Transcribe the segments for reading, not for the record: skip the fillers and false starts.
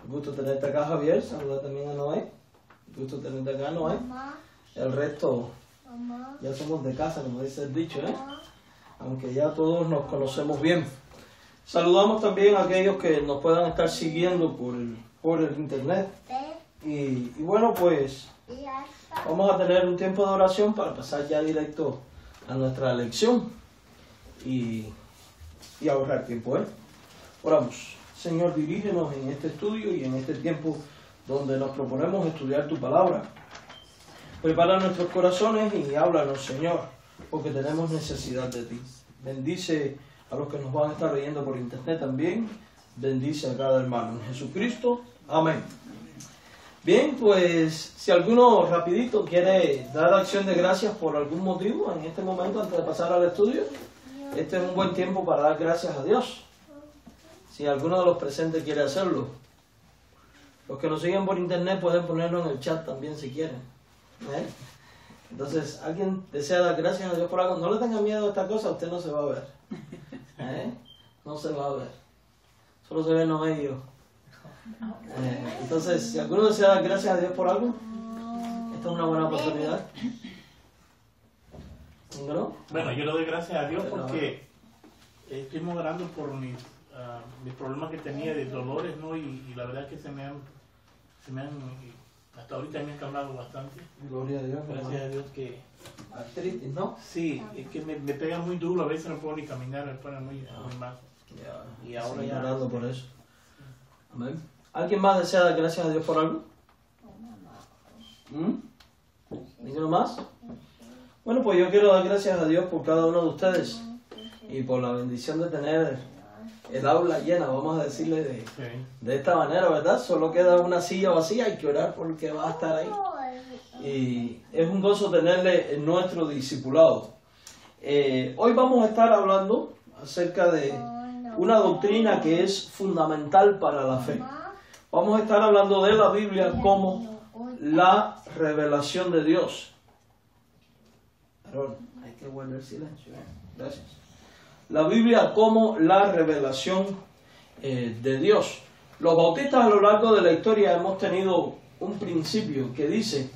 Gusto tenerte acá, Javier. Saluda también a Noé. Gusto tenerte acá, Noé. El resto ya somos de casa, como dice el dicho, aunque ya todos nos conocemos bien. Saludamos también a aquellos que nos puedan estar siguiendo por el internet. Y bueno, pues vamos a tener un tiempo de oración para pasar ya directo a nuestra lección y ahorrar tiempo. Oramos. Señor, dirígenos en este estudio y en este tiempo donde nos proponemos estudiar tu palabra. Prepara nuestros corazones y háblanos, Señor, porque tenemos necesidad de ti. Bendice a los que nos van a estar leyendo por internet también. Bendice a cada hermano. En Jesucristo. Amén. Bien, pues si alguno rapidito quiere dar acción de gracias por algún motivo en este momento antes de pasar al estudio, este es un buen tiempo para dar gracias a Dios. Si alguno de los presentes quiere hacerlo. Los que nos siguen por internet pueden ponerlo en el chat también si quieren. Entonces, ¿alguien desea dar gracias a Dios por algo? No le tenga miedo a esta cosa, usted no se va a ver. No se va a ver. Solo se ve Noé y yo. Entonces, si alguno desea dar gracias a Dios por algo, esta es una buena oportunidad. ¿No? Bueno, yo le doy gracias a Dios porque estoy orando por mis problemas que tenía de dolores, ¿no? Y la verdad es que se me han hasta ahorita me han calmado bastante. Gloria a Dios. Gracias a Dios que... Artritis, ¿no? Sí, es que me pega muy duro, a veces no puedo ni caminar, me pone muy mal. Y ahora ya... orando por eso. Amén. ¿Alguien más desea dar gracias a Dios por algo? ¿Ninguno más? Bueno, pues yo quiero dar gracias a Dios por cada uno de ustedes y por la bendición de tener el aula llena, vamos a decirle de esta manera, ¿verdad? Solo queda una silla vacía, hay que orar porque va a estar ahí. Y es un gozo tenerle en nuestro discipulado. Hoy vamos a estar hablando acerca de una doctrina que es fundamental para la fe. Vamos a estar hablando de la Biblia como la revelación de Dios. Aaron, hay que guardar silencio. Gracias. La Biblia como la revelación de Dios. Los bautistas a lo largo de la historia hemos tenido un principio que dice: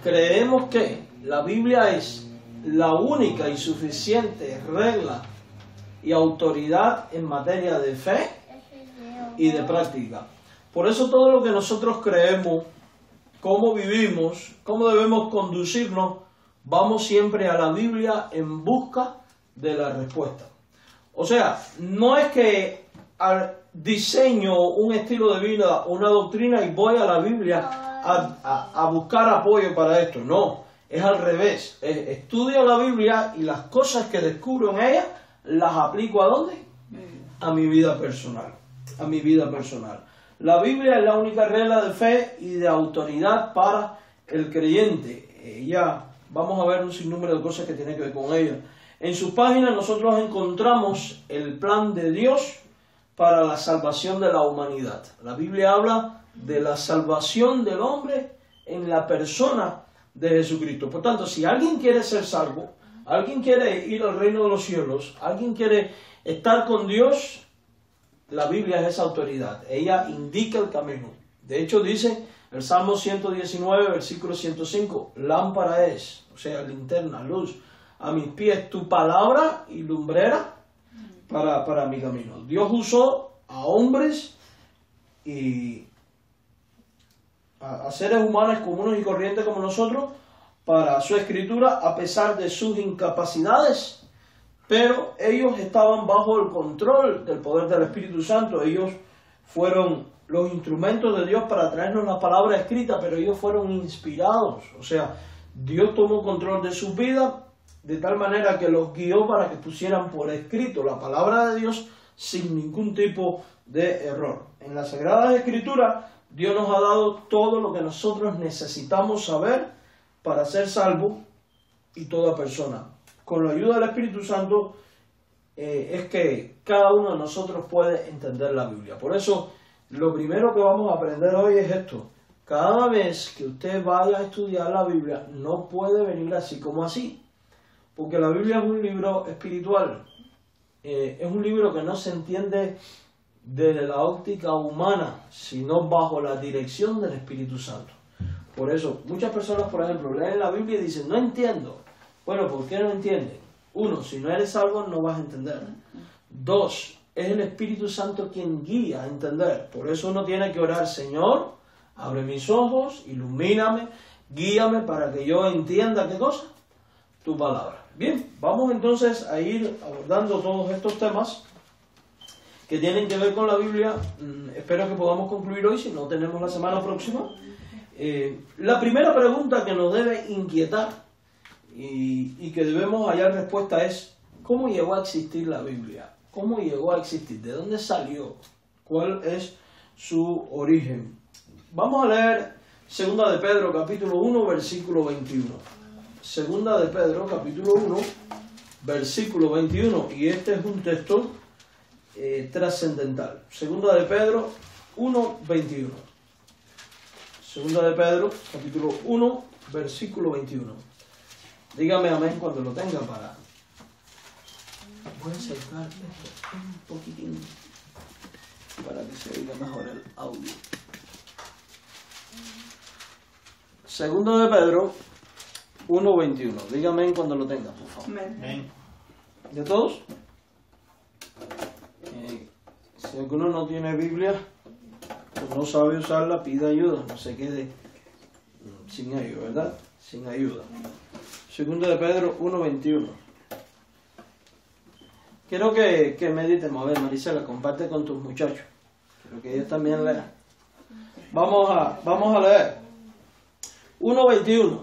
creemos que la Biblia es la única y suficiente regla y autoridad en materia de fe y de práctica. Por eso todo lo que nosotros creemos, cómo vivimos, cómo debemos conducirnos, vamos siempre a la Biblia en busca de la respuesta. O sea, no es que diseño un estilo de vida, una doctrina y voy a la Biblia a buscar apoyo para esto. No, es al revés. Estudio la Biblia y las cosas que descubro en ella las aplico ¿a dónde? A mi vida personal. A mi vida personal. La Biblia es la única regla de fe y de autoridad para el creyente. Ya vamos a ver un sinnúmero de cosas que tienen que ver con ella. En sus páginas nosotros encontramos el plan de Dios para la salvación de la humanidad. La Biblia habla de la salvación del hombre en la persona de Jesucristo. Por tanto, si alguien quiere ser salvo, alguien quiere ir al reino de los cielos, alguien quiere estar con Dios, la Biblia es esa autoridad. Ella indica el camino. De hecho dice el Salmo 119, versículo 105, lámpara es, o sea, linterna, luz, a mis pies tu palabra y lumbrera para mi camino. Dios usó a hombres y a seres humanos comunes y corrientes como nosotros para su escritura a pesar de sus incapacidades, pero ellos estaban bajo el control del poder del Espíritu Santo. Ellos fueron los instrumentos de Dios para traernos la palabra escrita, pero ellos fueron inspirados. O sea, Dios tomó control de sus vidas de tal manera que los guió para que pusieran por escrito la palabra de Dios sin ningún tipo de error. En las Sagradas Escrituras, Dios nos ha dado todo lo que nosotros necesitamos saber para ser salvos y toda persona. Con la ayuda del Espíritu Santo es que cada uno de nosotros puede entender la Biblia. Por eso, lo primero que vamos a aprender hoy es esto. Cada vez que usted vaya a estudiar la Biblia, no puede venir así como así. Porque la Biblia es un libro espiritual. Es un libro que no se entiende desde la óptica humana, sino bajo la dirección del Espíritu Santo. Por eso, muchas personas, por ejemplo, leen la Biblia y dicen, no entiendo. Bueno, ¿por qué no entienden? Uno, si no eres salvo no vas a entender. Dos, es el Espíritu Santo quien guía a entender. Por eso uno tiene que orar, Señor, abre mis ojos, ilumíname, guíame para que yo entienda, ¿qué cosa? Tu palabra. Bien, vamos entonces a ir abordando todos estos temas que tienen que ver con la Biblia. Espero que podamos concluir hoy, si no tenemos la semana próxima. La primera pregunta que nos debe inquietar y que debemos hallar respuesta es, ¿cómo llegó a existir la Biblia? ¿Cómo llegó a existir? ¿De dónde salió? ¿Cuál es su origen? Vamos a leer 2 de Pedro, capítulo 1, versículo 21. 2 de Pedro, capítulo 1, versículo 21. Y este es un texto trascendental. 2 de Pedro 1, 21. 2 de Pedro, capítulo 1, versículo 21. Dígame amén cuando lo tenga para... Voy a acercar esto un poquitín para que se oiga mejor el audio. 2 de Pedro 1, 21. Dígame amén cuando lo tenga, por favor. Amén. ¿De todos? Si alguno no tiene Biblia, pues no sabe usarla, pida ayuda, no se quede sin ayuda, ¿verdad? Sin ayuda. 2 de Pedro 1, 21. Quiero que meditemos. A ver, Marisela, comparte con tus muchachos. Quiero que ellos también lean. Vamos a leer. 1.21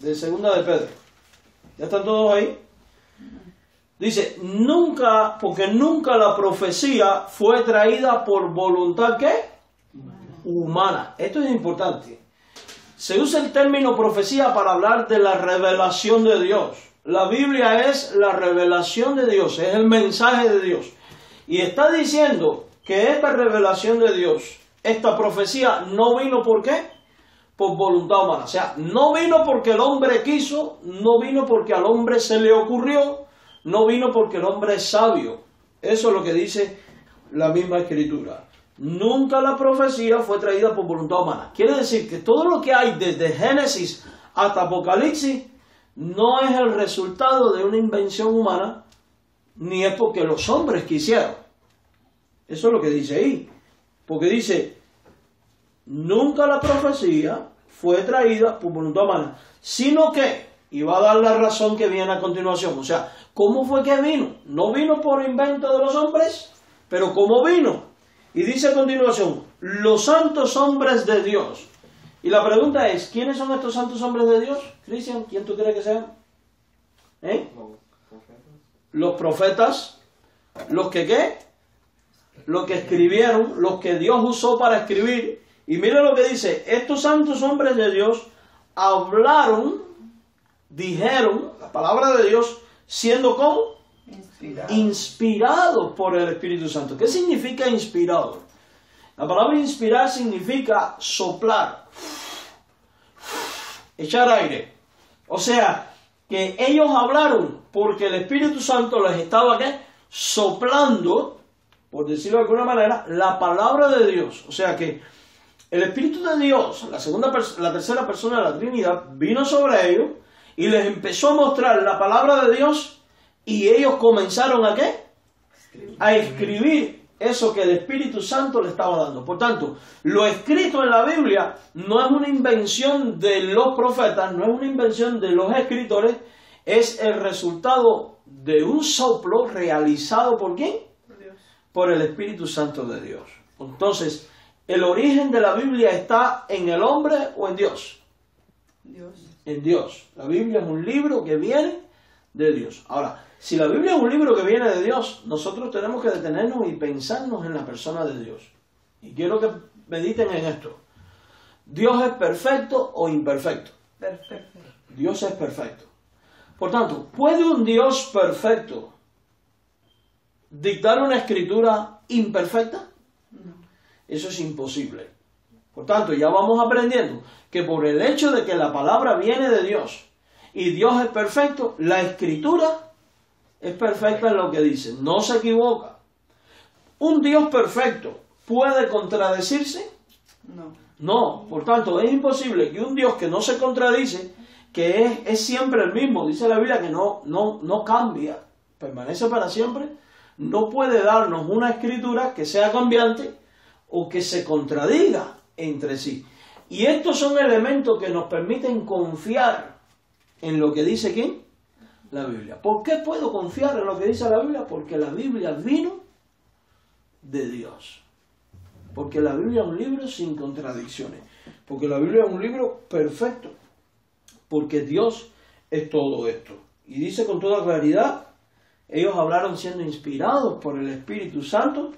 de 2 de Pedro. ¿Ya están todos ahí? Dice, porque nunca la profecía fue traída por voluntad, ¿qué? Humana. Esto es importante. Se usa el término profecía para hablar de la revelación de Dios. La Biblia es la revelación de Dios, es el mensaje de Dios. Y está diciendo que esta revelación de Dios, esta profecía, no vino ¿por qué? Por voluntad humana. O sea, no vino porque el hombre quiso, no vino porque al hombre se le ocurrió, no vino porque el hombre es sabio. Eso es lo que dice la misma Escritura. Nunca la profecía fue traída por voluntad humana. Quiere decir que todo lo que hay desde Génesis hasta Apocalipsis no es el resultado de una invención humana, ni es porque los hombres quisieron. Eso es lo que dice ahí. Porque dice, nunca la profecía fue traída por voluntad humana, sino que, y va a dar la razón que viene a continuación. O sea, ¿cómo fue que vino? No vino por invento de los hombres, pero ¿cómo vino? Y dice a continuación, los santos hombres de Dios. Y la pregunta es, ¿quiénes son estos santos hombres de Dios? Cristian, ¿quién tú crees que sean? Los profetas. ¿Los que qué? Los que escribieron, los que Dios usó para escribir. Y mira lo que dice, estos santos hombres de Dios hablaron, dijeron la palabra de Dios, siendo ¿cómo? Inspirados por el Espíritu Santo. ¿Qué significa inspirado? La palabra inspirar significa soplar, echar aire. O sea, que ellos hablaron porque el Espíritu Santo les estaba ¿qué? Soplando, por decirlo de alguna manera, la palabra de Dios. O sea que el Espíritu de Dios, la tercera persona de la Trinidad, vino sobre ellos y les empezó a mostrar la palabra de Dios. Y ellos comenzaron ¿a qué? A escribir eso que el Espíritu Santo le estaba dando. Por tanto, lo escrito en la Biblia no es una invención de los profetas, no es una invención de los escritores, es el resultado de un soplo realizado ¿por quién? Por Dios. Por el Espíritu Santo de Dios. Entonces, ¿el origen de la Biblia está en el hombre o en Dios? Dios. En Dios. La Biblia es un libro que viene de Dios. Ahora, si la Biblia es un libro que viene de Dios, nosotros tenemos que detenernos y pensarnos en la persona de Dios. Y quiero que mediten en esto. ¿Dios es perfecto o imperfecto? Perfecto. Dios es perfecto. Por tanto, ¿puede un Dios perfecto dictar una escritura imperfecta? No. Eso es imposible. Por tanto, ya vamos aprendiendo que por el hecho de que la palabra viene de Dios y Dios es perfecto, la escritura es perfecta en lo que dice, no se equivoca. ¿Un Dios perfecto puede contradecirse? No. No, por tanto, es imposible que un Dios que no se contradice, que es siempre el mismo, dice la Biblia que no cambia, permanece para siempre, no puede darnos una escritura que sea cambiante o que se contradiga entre sí. Y estos son elementos que nos permiten confiar en lo que dice ¿quién? La Biblia. ¿Por qué puedo confiar en lo que dice la Biblia? Porque la Biblia vino de Dios. Porque la Biblia es un libro sin contradicciones. Porque la Biblia es un libro perfecto. Porque Dios es todo esto. Y dice con toda claridad, ellos hablaron siendo inspirados por el Espíritu Santo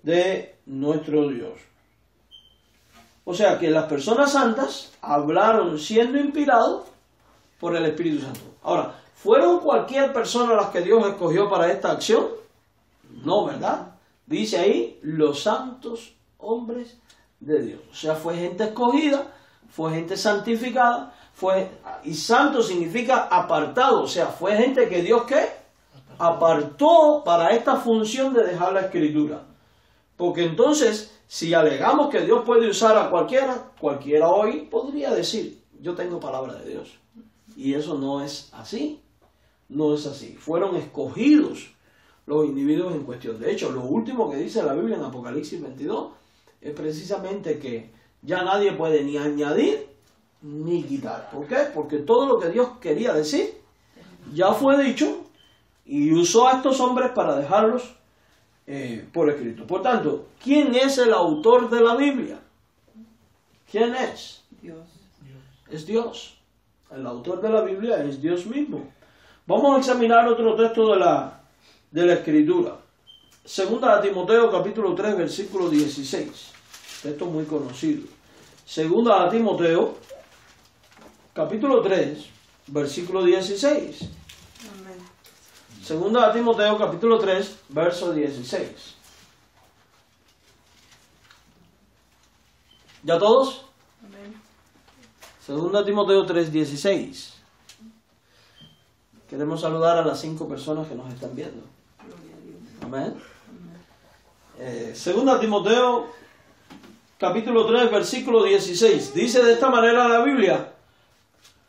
de nuestro Dios. O sea que las personas santas hablaron siendo inspirados por el Espíritu Santo. Ahora, ¿fueron cualquier persona las que Dios escogió para esta acción? No, ¿verdad? Dice ahí, los santos hombres de Dios. O sea, fue gente escogida, fue gente santificada, y santo significa apartado. O sea, fue gente que Dios, ¿qué? Apartó para esta función de dejar la Escritura. Porque entonces, si alegamos que Dios puede usar a cualquiera hoy podría decir, yo tengo palabra de Dios. Y eso no es así. No es así. Fueron escogidos los individuos en cuestión. De hecho, lo último que dice la Biblia en Apocalipsis 22 es precisamente que ya nadie puede ni añadir ni quitar. ¿Por qué? Porque todo lo que Dios quería decir ya fue dicho y usó a estos hombres para dejarlos por escrito. Por tanto, ¿quién es el autor de la Biblia? ¿Quién es? Dios. Es Dios. El autor de la Biblia es Dios mismo. Vamos a examinar otro texto de la Escritura. Segunda de Timoteo, capítulo 3, versículo 16. Texto muy conocido. Segunda de Timoteo, capítulo 3, versículo 16. Amén. Segunda de Timoteo, capítulo 3, verso 16. ¿Ya todos? Amén. Segunda de Timoteo 3, 16. Queremos saludar a las 5 personas que nos están viendo. Gloria a Dios. Amén. Segunda de Timoteo, capítulo 3, versículo 16. Dice de esta manera la Biblia,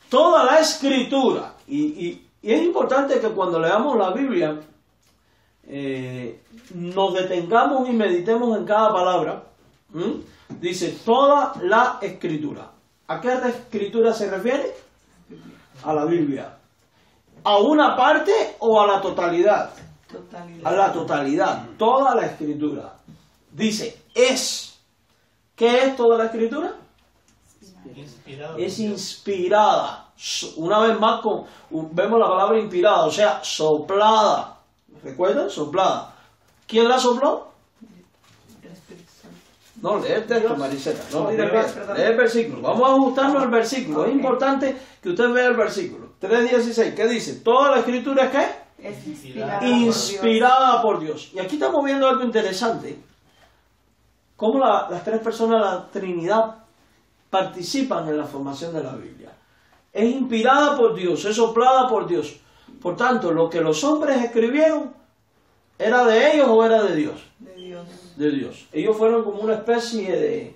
toda la Escritura, y es importante que cuando leamos la Biblia nos detengamos y meditemos en cada palabra. Dice toda la Escritura. ¿A qué Escritura se refiere? A la Biblia. ¿A una parte o a la totalidad? Totalidad. A la totalidad, toda la Escritura. Dice, es. ¿Qué es toda la Escritura? Inspirado. Es inspirada. Una vez más vemos la palabra inspirada, o sea, soplada. ¿Recuerdan? Soplada. ¿Quién la sopló? El Espíritu Santo. No, lee el texto, Marisela. No, Dios. lee el versículo. Vamos a ajustarnos al versículo. Es importante que usted vea el versículo. 3:16. ¿Qué dice? Toda la Escritura es ¿qué? Es inspirada, Inspirada por Dios. Y aquí estamos viendo algo interesante. Cómo las tres personas de la Trinidad participan en la formación de la Biblia. Es inspirada por Dios, es soplada por Dios. Por tanto, lo que los hombres escribieron, ¿era de ellos o era de Dios? De Dios. De Dios. Ellos fueron como una especie de,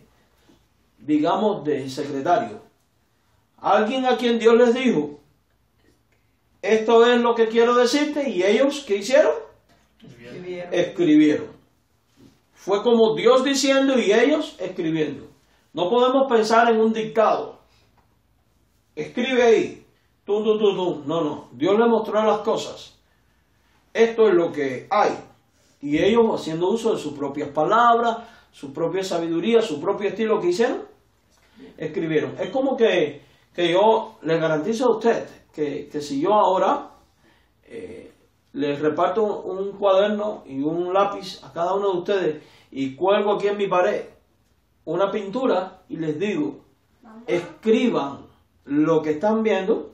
digamos, de secretario. Alguien a quien Dios les dijo, esto es lo que quiero decirte, y ellos, ¿qué hicieron? Escribieron. Fue como Dios diciendo y ellos escribiendo. No podemos pensar en un dictado. Escribe ahí. Tum, tum, tum, tum. No. Dios le mostró las cosas. Esto es lo que hay. Y ellos, haciendo uso de sus propias palabras, su propia sabiduría, su propio estilo, ¿qué hicieron? Escribieron. Es como que yo les garantizo a usted que si yo ahora les reparto un cuaderno y un lápiz a cada uno de ustedes y cuelgo aquí en mi pared una pintura y les digo, escriban lo que están viendo,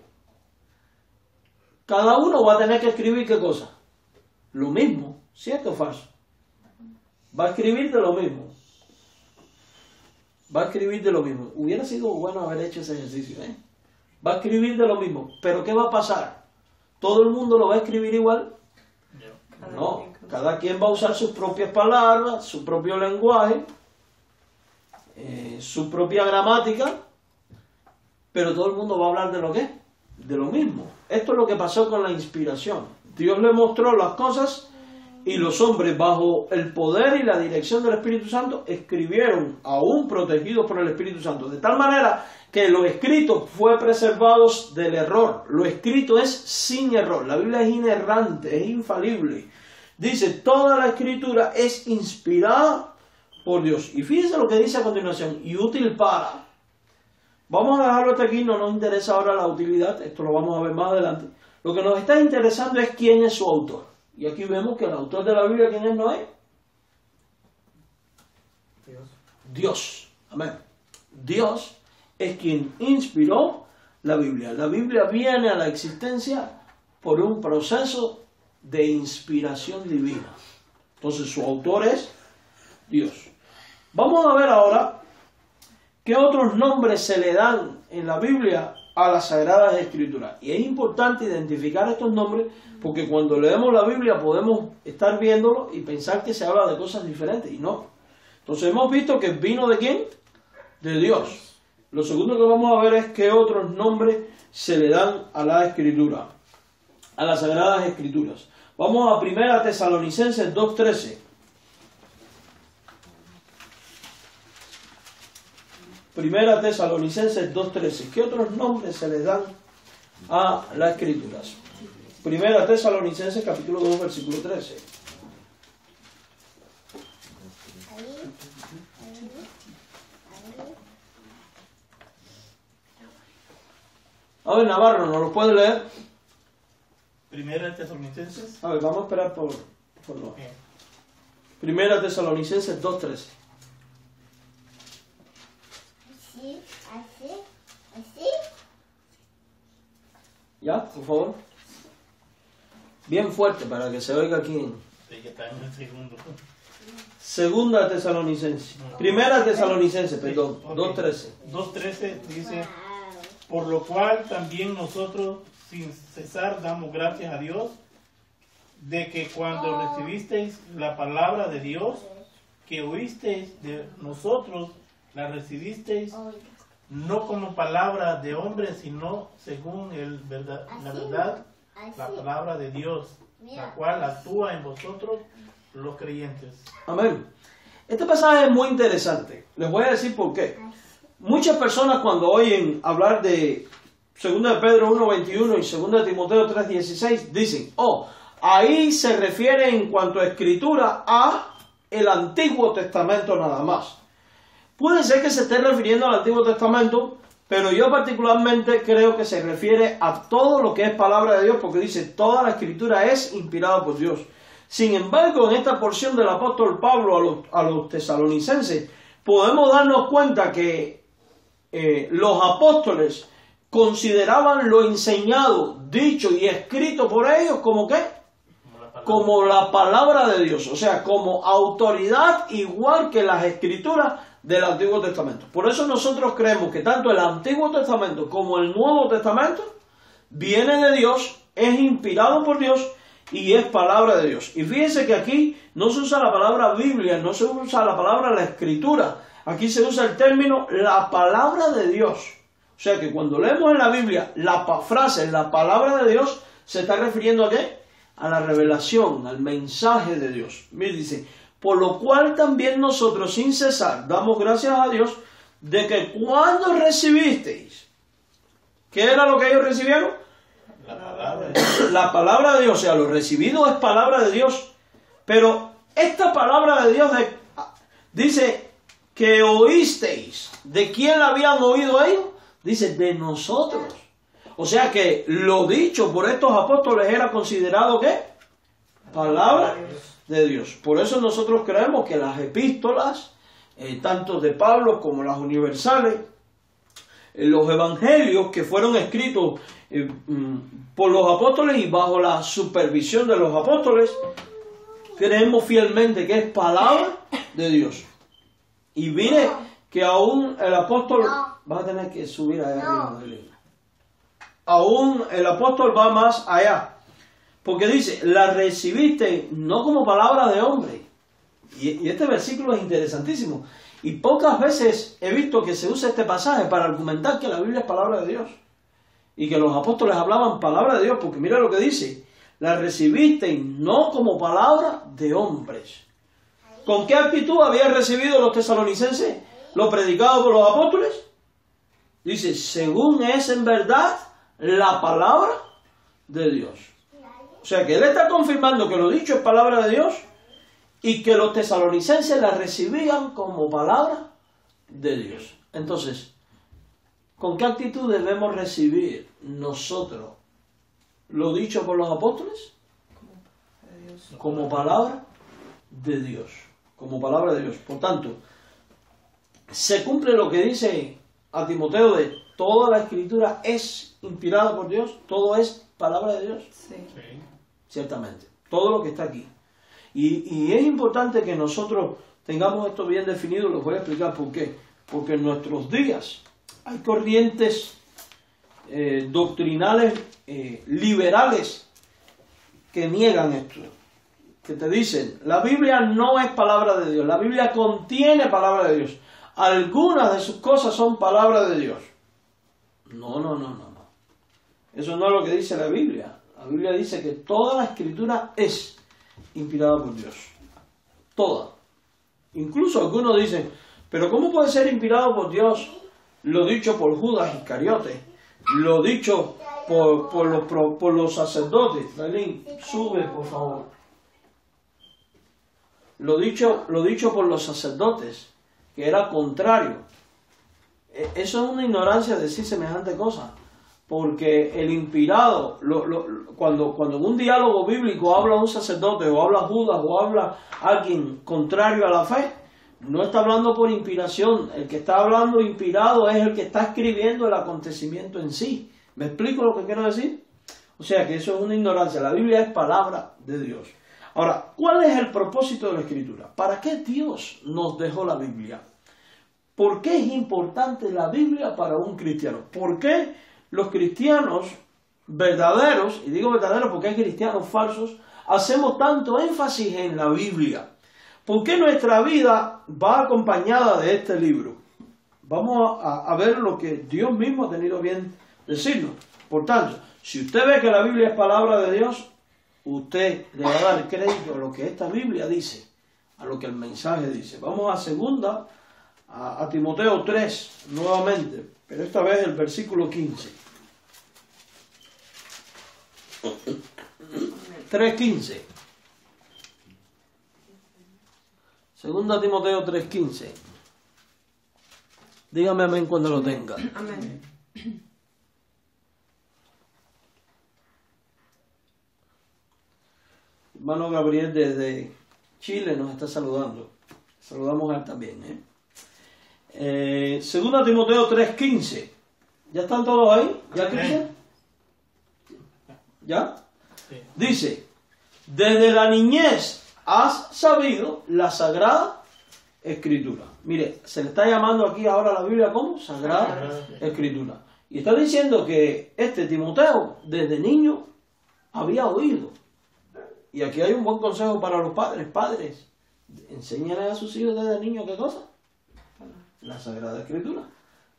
cada uno va a tener que escribir ¿qué cosa? Lo mismo, ¿cierto o falso? Va a escribir de lo mismo. Va a escribir de lo mismo. Hubiera sido bueno haber hecho ese ejercicio, ¿eh? Va a escribir de lo mismo. ¿Pero qué va a pasar? ¿Todo el mundo lo va a escribir igual? No. Cada quien va a usar sus propias palabras, su propio lenguaje, su propia gramática, pero todo el mundo va a hablar de lo que es, de lo mismo. Esto es lo que pasó con la inspiración. Dios le mostró las cosas y los hombres, bajo el poder y la dirección del Espíritu Santo, escribieron, aún protegidos por el Espíritu Santo, de tal manera que lo escrito fue preservado del error. Lo escrito es sin error. La Biblia es inerrante, es infalible. Dice, toda la escritura es inspirada por Dios. Y fíjense lo que dice a continuación, y útil para. Vamos a dejarlo hasta aquí, no nos interesa ahora la utilidad, esto lo vamos a ver más adelante. Lo que nos está interesando es quién es su autor. Y aquí vemos que el autor de la Biblia, ¿quién es Noé? Dios. Amén. Dios es quien inspiró la Biblia. La Biblia viene a la existencia por un proceso de inspiración divina. Entonces su autor es Dios. Vamos a ver ahora qué otros nombres se le dan en la Biblia a las Sagradas Escrituras. Y es importante identificar estos nombres porque cuando leemos la Biblia podemos estar viéndolo y pensar que se habla de cosas diferentes, y no. Entonces hemos visto que vino ¿de quién? De Dios. Lo segundo que vamos a ver es qué otros nombres se le dan a la Escritura, a las Sagradas Escrituras. Vamos a 1 Tesalonicenses 2:13. 1 Tesalonicenses 2:13. ¿Qué otros nombres se les dan a las Escrituras? 1 Tesalonicenses capítulo 2, versículo 13. A ver, Navarro, ¿nos lo puede leer? 1 Tesalonicenses. A ver, vamos a esperar por lo. 1 Tesalonicenses 2:13. Así. ¿Ya? Por favor. Bien fuerte para que se oiga aquí. Sí, que está en el segundo. Segunda Tesalonicenses. 1 Tesalonicenses, perdón. Ok. 2:13. 2:13 dice, por lo cual también nosotros sin cesar damos gracias a Dios de que cuando recibisteis la palabra de Dios que oísteis de nosotros, la recibisteis no como palabra de hombre, sino según la verdad, la palabra de Dios, la cual actúa en vosotros los creyentes. Amén. Este pasaje es muy interesante. Les voy a decir por qué. Muchas personas cuando oyen hablar de 2 de Pedro 1:21 y 2 de Timoteo 3:16 dicen, ahí se refiere en cuanto a escritura a el Antiguo Testamento nada más. Puede ser que se esté refiriendo al Antiguo Testamento, pero yo particularmente creo que se refiere a todo lo que es palabra de Dios, porque dice, toda la escritura es inspirada por Dios. Sin embargo, en esta porción del apóstol Pablo a los tesalonicenses, podemos darnos cuenta que los apóstoles consideraban lo enseñado, dicho y escrito por ellos como ¿qué? Como la palabra de Dios, o sea, como autoridad igual que las escrituras del Antiguo Testamento. Por eso nosotros creemos que tanto el Antiguo Testamento como el Nuevo Testamento viene de Dios, es inspirado por Dios y es palabra de Dios. Y fíjense que aquí no se usa la palabra Biblia, no se usa la palabra la escritura, aquí se usa el término la palabra de Dios. O sea que cuando leemos en la Biblia la frase la palabra de Dios, se está refiriendo ¿a qué? A la revelación, al mensaje de Dios. Mira, dice, por lo cual también nosotros sin cesar damos gracias a Dios de que cuando recibisteis, ¿qué era lo que ellos recibieron? La palabra de Dios, o sea, lo recibido es palabra de Dios, pero esta palabra de Dios dice que oísteis. ¿De quién la habían oído ellos? Dice, de nosotros. O sea que lo dicho por estos apóstoles era considerado ¿qué? Palabra de Dios. Por eso nosotros creemos que las epístolas, tanto de Pablo como las universales, los evangelios que fueron escritos por los apóstoles y bajo la supervisión de los apóstoles, creemos fielmente que es palabra de Dios. Y mire que aún el apóstol, va a tener que subir allá arriba, aún el apóstol va más allá, Porque dice, la recibiste no como palabra de hombre. Y este versículo es interesantísimo. Y pocas veces he visto que se usa este pasaje para argumentar que la Biblia es palabra de Dios. Y que los apóstoles hablaban palabra de Dios. Porque mira lo que dice. La recibiste no como palabra de hombres. ¿Con qué actitud habían recibido los tesalonicenses lo predicado por los apóstoles? Dice, según es en verdad la palabra de Dios. O sea que él está confirmando que lo dicho es palabra de Dios y que los tesalonicenses la recibían como palabra de Dios. Entonces, ¿con qué actitud debemos recibir nosotros lo dicho por los apóstoles? Como palabra de Dios. Como palabra de Dios. Por tanto, se cumple lo que dice a Timoteo de toda la escritura es inspirada por Dios, todo es palabra de Dios. Sí. Ciertamente, todo lo que está aquí. Y es importante que nosotros tengamos esto bien definido, les voy a explicar por qué. Porque en nuestros días hay corrientes doctrinales liberales que niegan esto. Que te dicen, la Biblia no es palabra de Dios, la Biblia contiene palabra de Dios. Algunas de sus cosas son palabra de Dios. No. Eso no es lo que dice la Biblia. La Biblia dice que toda la escritura es inspirada por Dios. Toda. Incluso algunos dicen, pero ¿cómo puede ser inspirado por Dios lo dicho por Judas Iscariote? Lo dicho por los sacerdotes. Dalín, sube por favor. Lo dicho por los sacerdotes, que era contrario. Eso es una ignorancia decir semejante cosa. Porque el inspirado, cuando en un diálogo bíblico habla un sacerdote, o habla Judas, o habla alguien contrario a la fe, no está hablando por inspiración. El que está hablando inspirado es el que está escribiendo el acontecimiento en sí. ¿Me explico lo que quiero decir? O sea que eso es una ignorancia. La Biblia es palabra de Dios. Ahora, ¿cuál es el propósito de la Escritura? ¿Para qué Dios nos dejó la Biblia? ¿Por qué es importante la Biblia para un cristiano? ¿Por qué los cristianos verdaderos, y digo verdaderos porque hay cristianos falsos, hacemos tanto énfasis en la Biblia? ¿Por qué nuestra vida va acompañada de este libro? Vamos a ver lo que Dios mismo ha tenido bien decirnos. Por tanto, si usted ve que la Biblia es palabra de Dios, usted le va a dar crédito a lo que esta Biblia dice, a lo que el mensaje dice. Vamos a segunda, a Timoteo 3, nuevamente, pero esta vez el versículo 15. 3:15. Segunda Timoteo 3:15. Dígame amén cuando lo tenga. Amén. Hermano Gabriel desde Chile nos está saludando. Saludamos a él también. Segunda Timoteo 3:15. ¿Ya están todos ahí? ¿Ya, Cristian? ¿Ya? Sí. Dice, desde la niñez has sabido la Sagrada Escritura. Mire, se le está llamando aquí ahora a la Biblia como Sagrada Escritura. Y está diciendo que Timoteo desde niño había oído. Y aquí hay un buen consejo para los padres. Padres, enséñale a sus hijos desde niño ¿qué cosa? La Sagrada Escritura.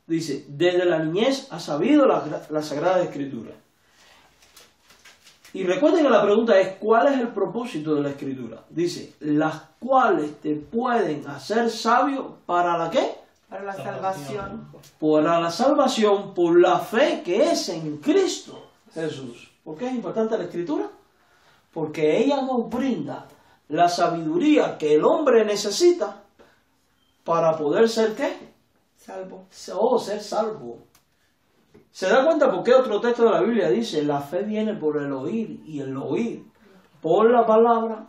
Dice, desde la niñez has sabido la Sagrada Escritura. Y recuerden que la pregunta es, ¿cuál es el propósito de la Escritura? Dice, las cuales te pueden hacer sabio ¿para la qué? Para la salvación. Para la salvación por la fe que es en Cristo Jesús. ¿Por qué es importante la Escritura? Porque ella nos brinda la sabiduría que el hombre necesita para poder ser ¿qué? Salvo. Ser salvo. ¿Se da cuenta por qué otro texto de la Biblia dice la fe viene por el oír y el oír por la palabra?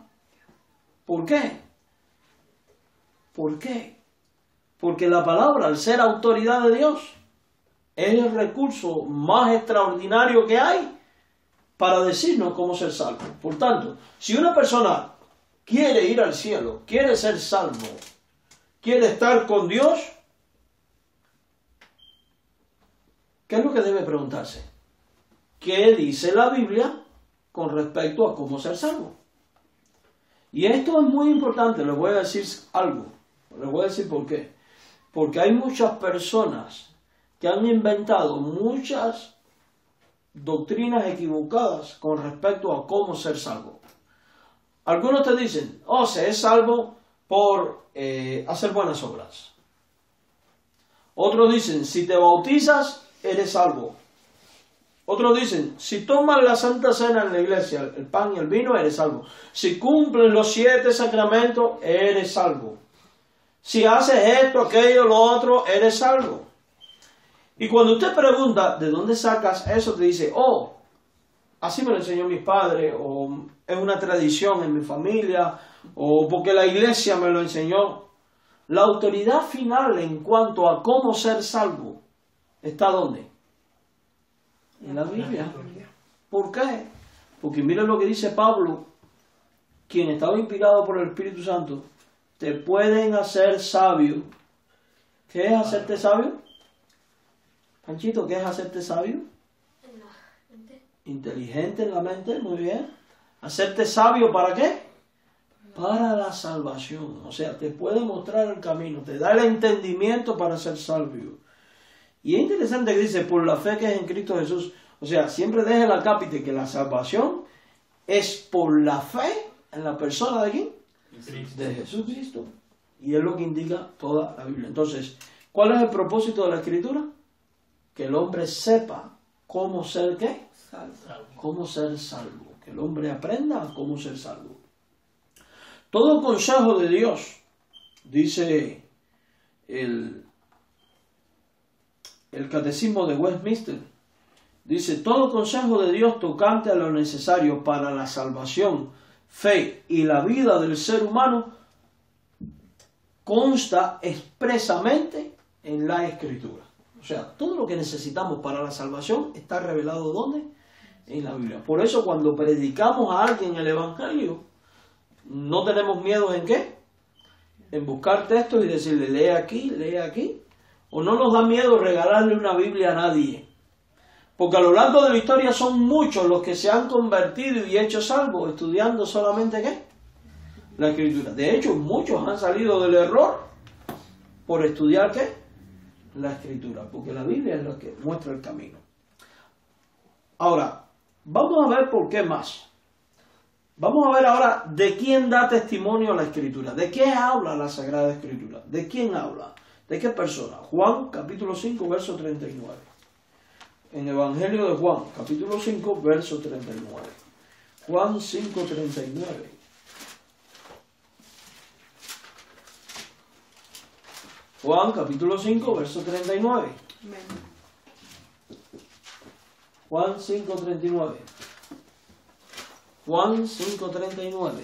¿Por qué? ¿Por qué? Porque la palabra, al ser autoridad de Dios, es el recurso más extraordinario que hay para decirnos cómo ser salvo. Por tanto, si una persona quiere ir al cielo, quiere ser salvo, quiere estar con Dios, ¿qué es lo que debe preguntarse? ¿Qué dice la Biblia con respecto a cómo ser salvo. Y esto es muy importante, les voy a decir algo, les voy a decir por qué. Porque hay muchas personas que han inventado muchas doctrinas equivocadas con respecto a cómo ser salvo. Algunos te dicen, se es salvo por hacer buenas obras. Otros dicen, si te bautizas, eres salvo. Otros dicen, si tomas la Santa Cena en la iglesia, el pan y el vino, eres salvo. Si cumples los 7 sacramentos, eres salvo. Si haces esto, aquello, lo otro, eres salvo. Y cuando usted pregunta, ¿de dónde sacas eso? Te dice, así me lo enseñó mis padres, o es una tradición en mi familia, o porque la iglesia me lo enseñó. La autoridad final en cuanto a cómo ser salvo, ¿está dónde? En la Biblia. ¿Por qué? Porque miren lo que dice Pablo, quien estaba inspirado por el Espíritu Santo, te pueden hacer sabio. ¿Qué es hacerte sabio? Panchito, ¿qué es hacerte sabio? Inteligente en la mente, muy bien. ¿Hacerte sabio para qué? Para la salvación. O sea, te puede mostrar el camino, te da el entendimiento para ser sabio. Y es interesante que dice, por la fe que es en Cristo Jesús. O sea, siempre deje la cápite que la salvación es por la fe en la persona de ¿quién? De Jesucristo. Y es lo que indica toda la Biblia. Entonces, ¿cuál es el propósito de la Escritura? Que el hombre sepa cómo ser ¿qué? Salvo. Cómo ser salvo. Que el hombre aprenda a cómo ser salvo. Todo consejo de Dios, dice el Catecismo de Westminster, dice, todo consejo de Dios tocante a lo necesario para la salvación, fe y la vida del ser humano consta expresamente en la Escritura. O sea, todo lo que necesitamos para la salvación está revelado ¿dónde? En la Biblia. Por eso cuando predicamos a alguien el Evangelio, no tenemos miedo en ¿qué? En buscar textos y decirle, lee aquí. O no nos da miedo regalarle una Biblia a nadie. Porque a lo largo de la historia son muchos los que se han convertido y hecho salvos estudiando solamente ¿qué? La Escritura. De hecho, muchos han salido del error por estudiar ¿qué? La Escritura. Porque la Biblia es lo que muestra el camino. Ahora, vamos a ver por qué más. Vamos a ver ahora de quién da testimonio la Escritura. ¿De qué habla la Sagrada Escritura? ¿De quién habla? ¿De qué persona? Juan capítulo 5, verso 39. En Evangelio de Juan, capítulo 5, verso 39. Juan 5, 39. Juan capítulo 5, verso 39. Juan 5, 39. Juan 5, 39.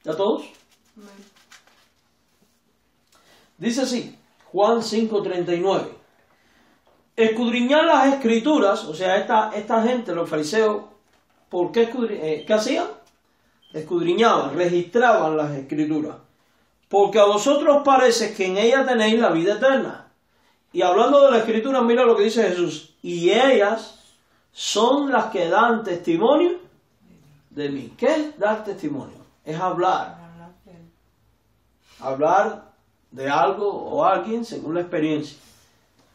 ¿Ya todos? Dice así, Juan 5, 39. Escudriñar las Escrituras, o sea, esta gente, los fariseos, ¿por qué qué hacían? Escudriñaban, registraban las Escrituras. Porque a vosotros parece que en ellas tenéis la vida eterna. Y hablando de la Escritura, mira lo que dice Jesús. Y ellas son las que dan testimonio de mí. ¿Qué es dar testimonio? Es hablar. Hablar de algo o alguien según la experiencia.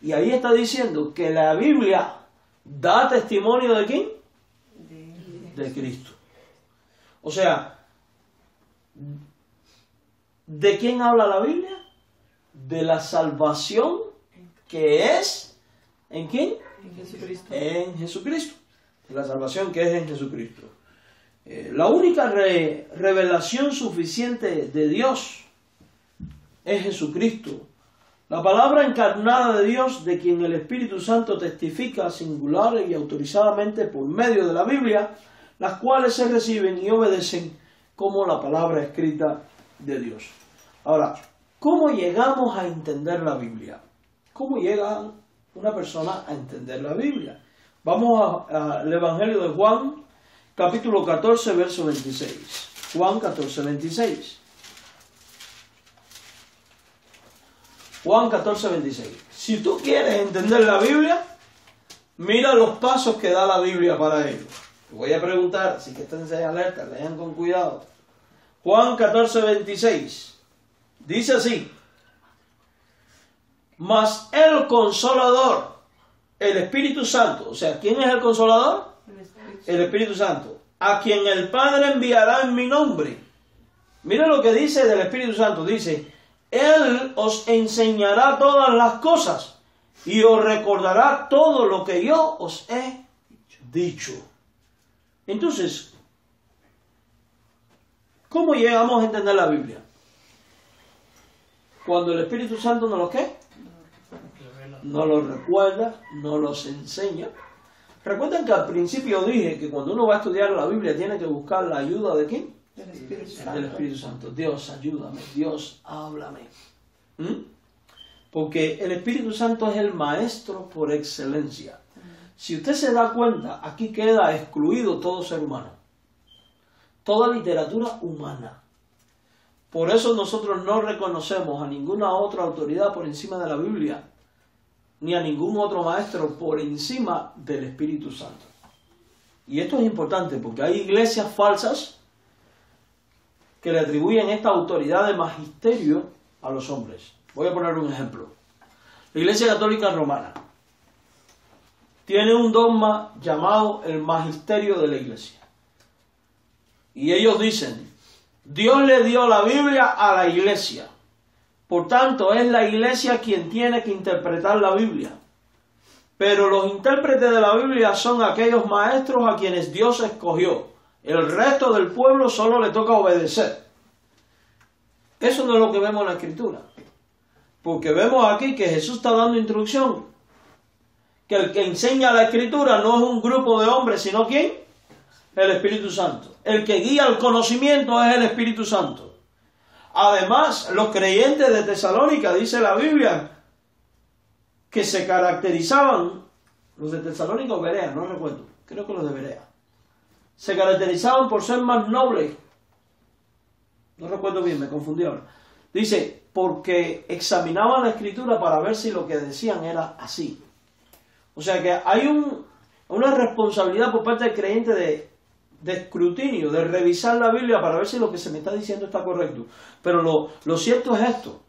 Y ahí está diciendo que la Biblia da testimonio ¿de quién? De Cristo. O sea, ¿de quién habla la Biblia? De la salvación que es, ¿en quién? En Jesucristo. En Jesucristo. De la salvación que es en Jesucristo. La única revelación suficiente de Dios es Jesucristo. La palabra encarnada de Dios, de quien el Espíritu Santo testifica singular y autorizadamente por medio de la Biblia, las cuales se reciben y obedecen como la palabra escrita de Dios. Ahora, ¿cómo llegamos a entender la Biblia? ¿Cómo llega una persona a entender la Biblia? Vamos al Evangelio de Juan, capítulo 14, verso 26. Juan 14, 26. Juan 14, 26. Si tú quieres entender la Biblia, mira los pasos que da la Biblia para ello. Te voy a preguntar, así que estén alerta, lean con cuidado. Juan 14:26 dice así: mas el Consolador, el Espíritu Santo, o sea, ¿quién es el Consolador? El Espíritu Santo, a quien el Padre enviará en mi nombre. Mira lo que dice del Espíritu Santo, dice: Él os enseñará todas las cosas y os recordará todo lo que yo os he dicho. Entonces, ¿cómo llegamos a entender la Biblia? Cuando el Espíritu Santo nos lo ¿qué? Nos lo recuerda, nos los enseña. Recuerden que al principio dije que cuando uno va a estudiar la Biblia tiene que buscar la ayuda de ¿quién? Del Espíritu Santo. Del Espíritu Santo. Dios, ayúdame. Dios, háblame. Porque el Espíritu Santo es el maestro por excelencia. Si usted se da cuenta, aquí queda excluido todo ser humano. Toda literatura humana. Por eso nosotros no reconocemos a ninguna otra autoridad por encima de la Biblia, ni a ningún otro maestro por encima del Espíritu Santo. Y esto es importante porque hay iglesias falsas que le atribuyen esta autoridad de magisterio a los hombres. Voy a poner un ejemplo. La Iglesia Católica Romana tiene un dogma llamado el magisterio de la Iglesia. Y ellos dicen: Dios le dio la Biblia a la Iglesia. Por tanto, es la Iglesia quien tiene que interpretar la Biblia. Pero los intérpretes de la Biblia son aquellos maestros a quienes Dios escogió. El resto del pueblo solo le toca obedecer. Eso no es lo que vemos en la Escritura. Porque vemos aquí que Jesús está dando instrucción. Que el que enseña la Escritura no es un grupo de hombres, sino ¿quién? El Espíritu Santo. El que guía el conocimiento es el Espíritu Santo. Además, los creyentes de Tesalónica, dice la Biblia, que se caracterizaban, los de Tesalónica o Berea, no recuerdo, creo que los de Berea, se caracterizaban por ser más nobles. No recuerdo bien, me confundí ahora. Dice, porque examinaban la Escritura para ver si lo que decían era así. O sea que hay una responsabilidad por parte del creyente de escrutinio, de revisar la Biblia para ver si lo que se me está diciendo está correcto. Pero lo cierto es esto: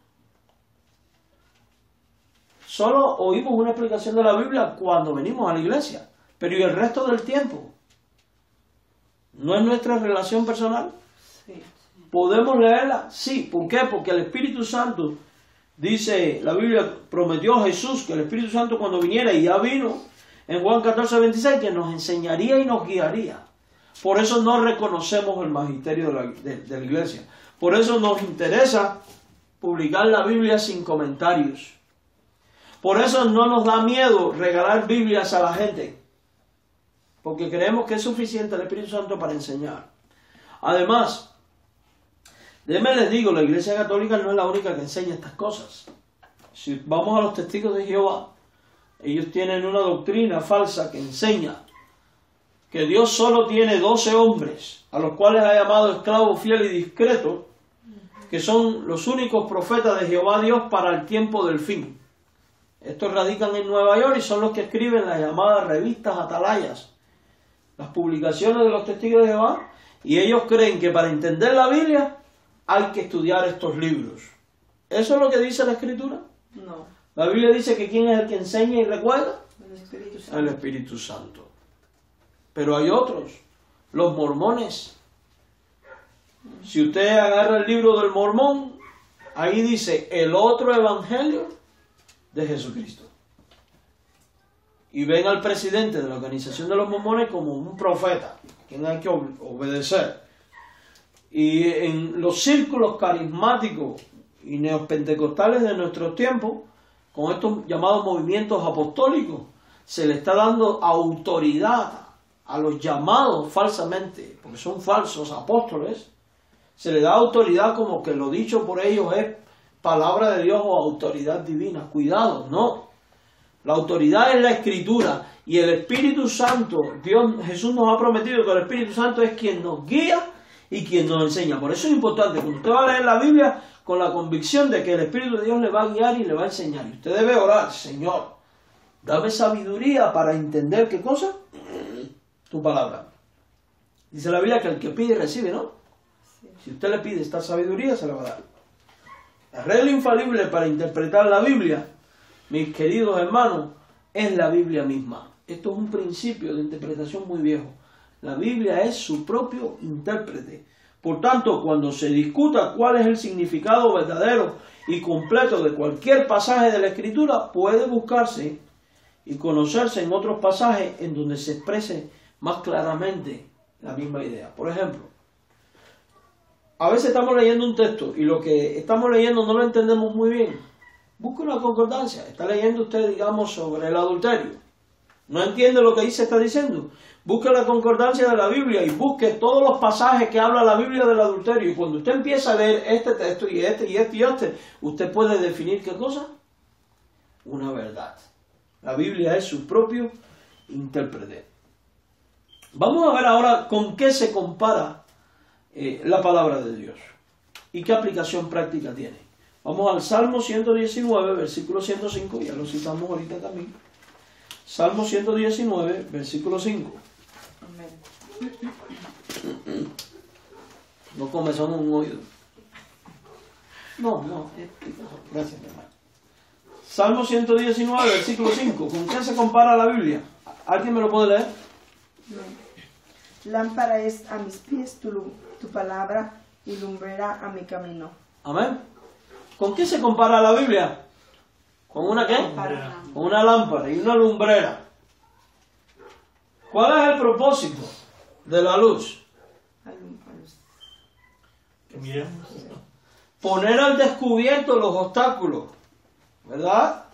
solo oímos una explicación de la Biblia cuando venimos a la iglesia, pero ¿y el resto del tiempo? ¿No es nuestra relación personal? Sí. ¿Podemos leerla? Sí. ¿Por qué? Porque el Espíritu Santo, dice la Biblia, prometió a Jesús que el Espíritu Santo cuando viniera, y ya vino en Juan 14:26, que nos enseñaría y nos guiaría. Por eso no reconocemos el magisterio de la iglesia. Por eso nos interesa publicar la Biblia sin comentarios. Por eso no nos da miedo regalar Biblias a la gente. Porque creemos que es suficiente el Espíritu Santo para enseñar. Además, déjenme les digo, la Iglesia Católica no es la única que enseña estas cosas. Si vamos a los testigos de Jehová, ellos tienen una doctrina falsa que enseña que Dios solo tiene 12 hombres, a los cuales ha llamado esclavo fiel y discreto, que son los únicos profetas de Jehová Dios para el tiempo del fin. Estos radican en Nueva York y son los que escriben las llamadas revistas atalayas, las publicaciones de los testigos de Jehová, y ellos creen que para entender la Biblia hay que estudiar estos libros. ¿Eso es lo que dice la Escritura? No. La Biblia dice que ¿quién es el que enseña y recuerda? El Espíritu Santo. El Espíritu Santo. Pero hay otros, los mormones. Si usted agarra el libro del Mormón, ahí dice el otro evangelio de Jesucristo. Y ven al presidente de la organización de los mormones como un profeta, quien hay que obedecer. Y en los círculos carismáticos y neopentecostales de nuestros tiempos, con estos llamados movimientos apostólicos, se le está dando autoridad a los llamados falsamente, porque son falsos apóstoles. Se le da autoridad como que lo dicho por ellos es palabra de Dios o autoridad divina. Cuidado, no. La autoridad es la Escritura y el Espíritu Santo. Jesús nos ha prometido que el Espíritu Santo es quien nos guía y quien nos enseña. Por eso es importante, cuando usted va a leer la Biblia, con la convicción de que el Espíritu de Dios le va a guiar y le va a enseñar. Y usted debe orar, Señor, dame sabiduría para entender ¿qué cosa? Tu palabra. Dice la Biblia que el que pide recibe, ¿no? Si usted le pide esta sabiduría, se la va a dar. La regla infalible para interpretar la Biblia, mis queridos hermanos, es la Biblia misma. Esto es un principio de interpretación muy viejo. La Biblia es su propio intérprete. Por tanto, cuando se discuta cuál es el significado verdadero y completo de cualquier pasaje de la Escritura, puede buscarse y conocerse en otros pasajes en donde se exprese más claramente la misma idea. Por ejemplo, a veces estamos leyendo un texto y lo que estamos leyendo no lo entendemos muy bien. Busque una concordancia. Está leyendo usted, digamos, sobre el adulterio. No entiende lo que ahí se está diciendo. Busque la concordancia de la Biblia y busque todos los pasajes que habla la Biblia del adulterio. Y cuando usted empieza a leer este texto y este y este y este, usted puede definir ¿qué cosa? Una verdad. La Biblia es su propio intérprete. Vamos a ver ahora con qué se compara la palabra de Dios y qué aplicación práctica tiene. Vamos al Salmo 119, versículo 105, ya lo citamos ahorita también. Salmo 119, versículo 5. No comezón en un oído. No. Gracias, mi hermano. Salmo 119, versículo 5. ¿Con qué se compara la Biblia? ¿Alguien me lo puede leer? Lámpara es a mis pies tu palabra y lumbrera a mi camino. Amén. ¿Con qué se compara la Biblia? ¿Con una qué? Lámpara. Con una lámpara y una lumbrera. ¿Cuál es el propósito de la luz? Que miremos. Poner al descubierto los obstáculos, ¿verdad?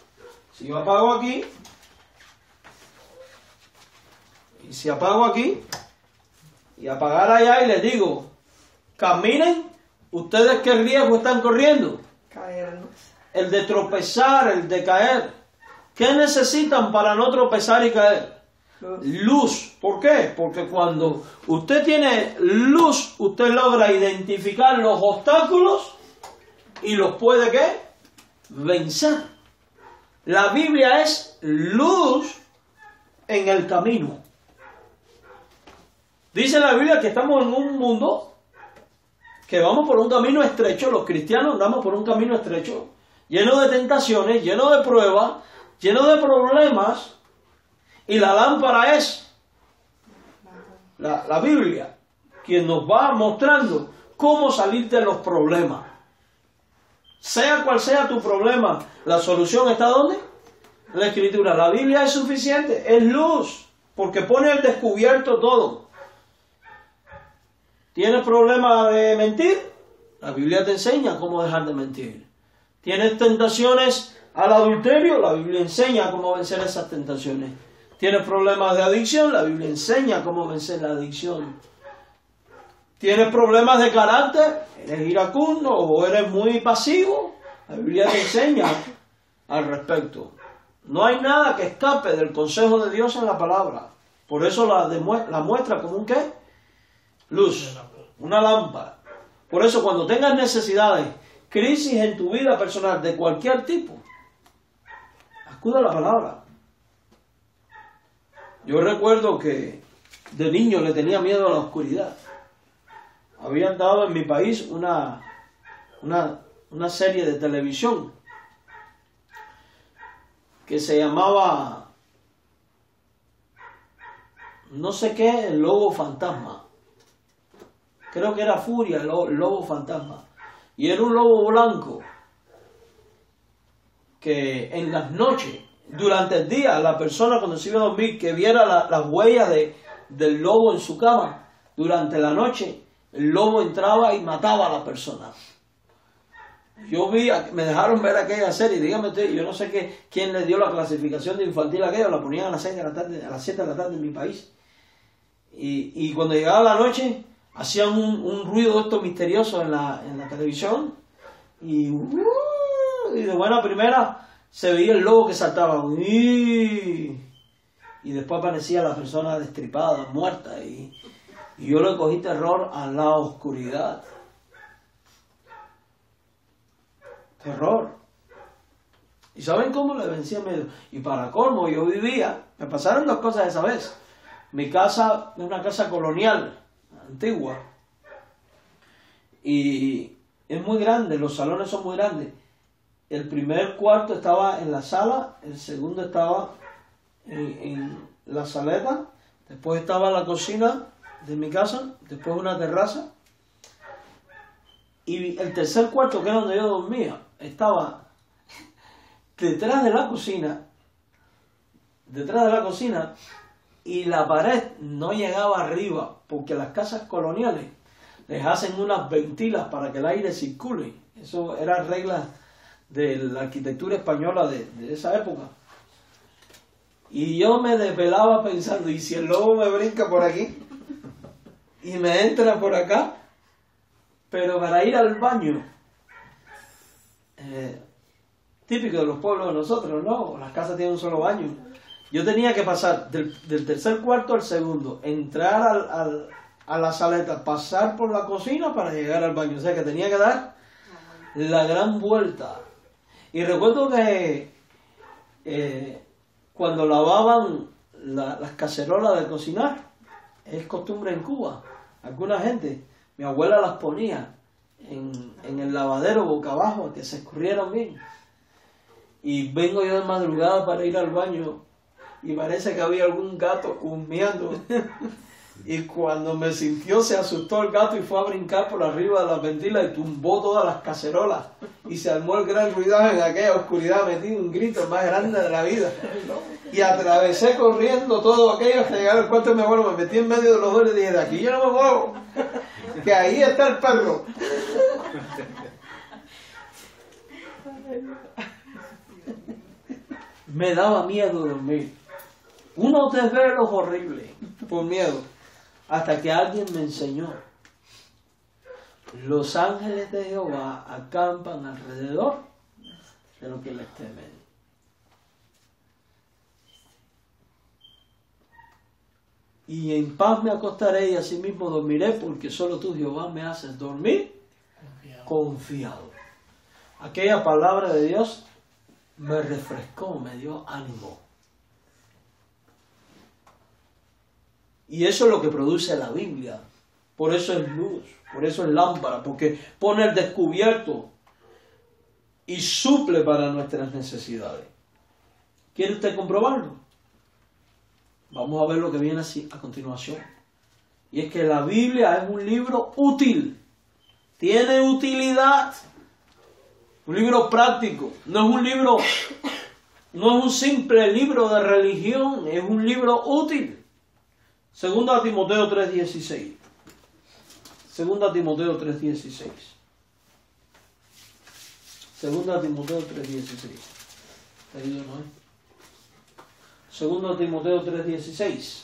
Si yo apago aquí, y si apago aquí, y apagar allá y les digo, caminen, ¿ustedes qué riesgo están corriendo? Caernos. El de tropezar, el de caer. ¿Qué necesitan para no tropezar y caer? Luz. ¿Por qué? Porque cuando usted tiene luz, usted logra identificar los obstáculos y los puede ¿qué? Vencer. La Biblia es luz en el camino. Dice la Biblia que estamos en un mundo que vamos por un camino estrecho, los cristianos andamos por un camino estrecho, lleno de tentaciones, lleno de pruebas, lleno de problemas, y la lámpara es la Biblia, quien nos va mostrando cómo salir de los problemas. Sea cual sea tu problema, la solución está ¿dónde? En la Escritura. La Biblia es suficiente, es luz, porque pone al descubierto todo. ¿Tienes problema de mentir? La Biblia te enseña cómo dejar de mentir. ¿Tienes tentaciones al adulterio? La Biblia enseña cómo vencer esas tentaciones. ¿Tienes problemas de adicción? La Biblia enseña cómo vencer la adicción. ¿Tienes problemas de carácter? ¿Eres iracundo o eres muy pasivo? La Biblia te enseña al respecto. No hay nada que escape del consejo de Dios en la palabra. Por eso la muestra como un ¿qué? Luz, una lámpara. Por eso cuando tengas necesidades, crisis en tu vida personal de cualquier tipo, acude a la palabra. Yo recuerdo que de niño le tenía miedo a la oscuridad. Habían dado en mi país una serie de televisión que se llamaba no sé qué, el lobo fantasma. Creo que era Furia, el lobo fantasma. Y era un lobo blanco que en las noches, durante el día, la persona cuando se iba a dormir, que viera las huellas del lobo en su cama, durante la noche, el lobo entraba y mataba a la persona. Yo me dejaron ver aquella serie, dígame usted, yo no sé quién le dio la clasificación de infantil a aquella, la ponían a las 6 de la tarde, a las 7 de la tarde en mi país. Y cuando llegaba la noche, hacían un ruido de esto misterioso en la televisión, y de buena primera se veía el lobo que saltaba, y después aparecía la persona destripada, muerta, y Y yo le cogí terror a la oscuridad. Terror. ¿Y saben cómo le vencí el miedo? Y para colmo, yo vivía, me pasaron dos cosas esa vez. Mi casa es una casa colonial, antigua. Y es muy grande, los salones son muy grandes. El primer cuarto estaba en la sala, el segundo estaba en la saleta, después estaba la cocina de mi casa, después una terraza. Y el tercer cuarto, que era donde yo dormía, estaba detrás de la cocina, y la pared no llegaba arriba, porque las casas coloniales les hacen unas ventilas para que el aire circule. Eso era regla de la arquitectura española de esa época. Y yo me desvelaba pensando, ¿y si el lobo me brinca por aquí? Y me entra por acá. Pero para ir al baño, típico de los pueblos de nosotros, ¿no? Las casas tienen un solo baño. Yo tenía que pasar del tercer cuarto al segundo, entrar a la saleta, pasar por la cocina para llegar al baño. O sea que tenía que dar la gran vuelta. Y recuerdo que cuando lavaban las cacerolas de cocinar, es costumbre en Cuba, alguna gente, mi abuela las ponía en el lavadero boca abajo, que se escurrieran bien. Y vengo yo de madrugada para ir al baño y parece que había algún gato humeando. Y cuando me sintió, se asustó el gato y fue a brincar por arriba de la ventila y tumbó todas las cacerolas. Y se armó el gran ruidaje en aquella oscuridad, metí un grito más grande de la vida. Y atravesé corriendo todo aquello hasta llegar al cuarto de mi abuelo. Me metí en medio de los dos y le dije, de aquí yo no me muevo, que ahí está el perro. Me daba miedo dormir. Unos desvelos horribles por miedo. Hasta que alguien me enseñó. Los ángeles de Jehová acampan alrededor de los que les temen. Y en paz me acostaré y asimismo dormiré, porque solo tú, Jehová, me haces dormir confiado. Aquella palabra de Dios me refrescó, me dio ánimo. Y eso es lo que produce la Biblia. Por eso es luz, por eso es lámpara, porque pone el descubierto y suple para nuestras necesidades. ¿Quiere usted comprobarlo? Vamos a ver lo que viene así a continuación. Y es que la Biblia es un libro útil. Tiene utilidad. Un libro práctico. No es un simple libro de religión, es un libro útil. Segunda Timoteo 3:16. Segunda Timoteo 3:16. Segunda Timoteo 3:16. ¿Te ayudo, no? Segunda Timoteo 3:16.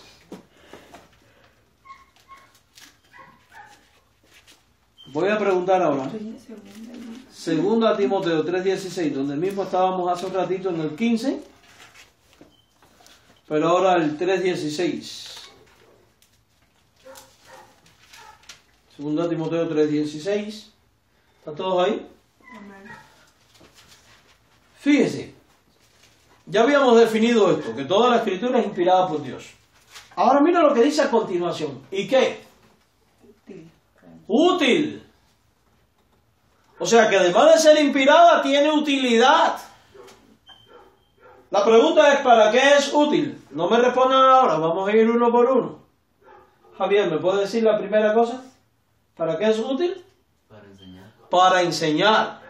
Voy a preguntar ahora. Segunda Timoteo 3:16, donde mismo estábamos hace un ratito en el 15, pero ahora el 3:16. Segunda Timoteo 3:16. ¿Están todos ahí? Fíjese, ya habíamos definido esto, que toda la escritura es inspirada por Dios. Ahora mira lo que dice a continuación. ¿Y qué? Útil. O sea que además de ser inspirada, tiene utilidad. La pregunta es, ¿para qué es útil? No me respondan ahora, vamos a ir uno por uno. Javier, ¿me puede decir la primera cosa? ¿Para qué es útil? Para enseñar. Para enseñar.